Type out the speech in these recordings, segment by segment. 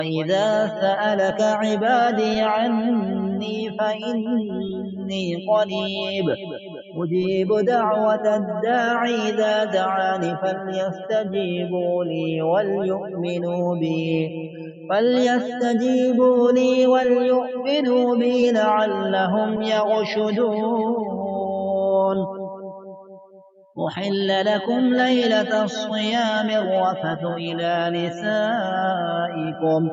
وإذا سألك عبادي عني فإني قريب أجيب دعوة الداع إذا دعان فليستجيبوا لي وليؤمنوا بي لعلهم يرشدون. أحل لكم ليلة الصيام الرفث إلى نسائكم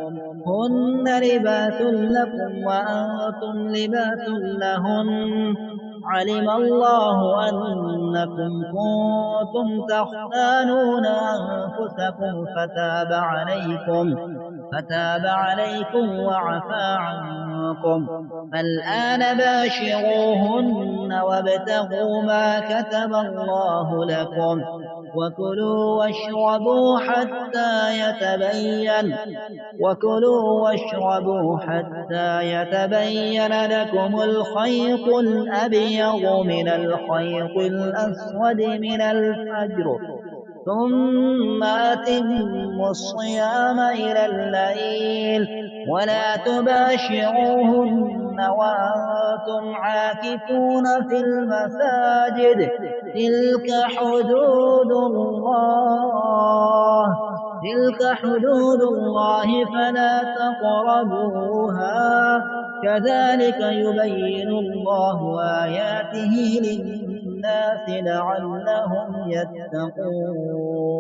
هن لباس لكم وأنتم لباس لهن علم الله أنكم كنتم تختانون أنفسكم فتاب عليكم وعفى عنكم فالآن باشروهن وابتغوا ما كتب الله لكم وكلوا واشربوا حتى يتبين لكم الخيط الأبيض من الخيط الأسود من الفجر ثم أتموا الصيام إلى الليل ولا تباشروهن وأنتم عاكفون في المساجد تلك حدود الله فلا تقربوها كذلك يبين الله آياته للناس لعلهم يتقون.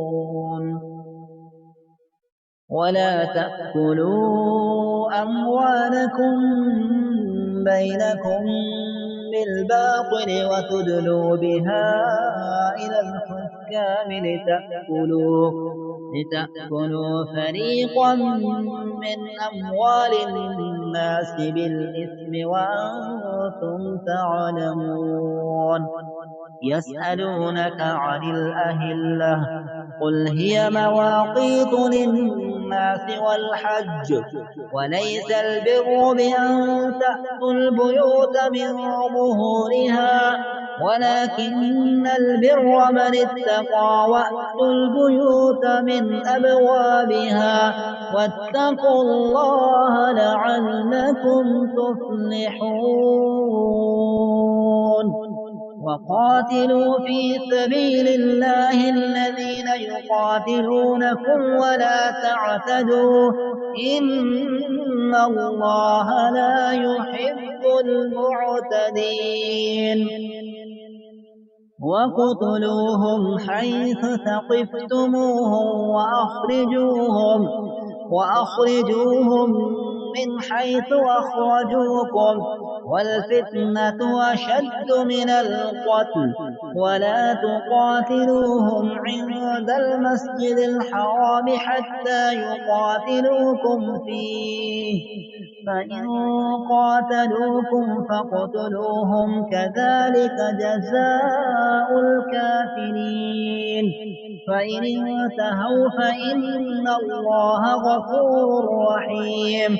ولا تأكلوا أموالكم بينكم بالباطل وتدلوا بها إلى الحكام لتأكلوا فريقا من أموال الناس بالإثم وأنتم تعلمون. يسألونك عن الأهلة قل هي مواقيت للناس والحج وليس البر بأن تأتوا البيوت من ظهورها ولكن البر من اتقى وأتوا البيوت من أبوابها واتقوا الله لعلكم تفلحون. وقاتلوا في سبيل الله الذين يقاتلونكم ولا تعتدوا إن الله لا يحب المعتدين. وقتلوهم حيث ثقفتموهم وأخرجوهم من حيث أخرجوكم والفتنة أشد من القتل ولا تقاتلوهم عند المسجد الحرام حتى يقاتلوكم فيه فإن قاتلوكم فاقتلوهم كذلك جزاء الكافرين فإن انتهوا فإن الله غفور رحيم.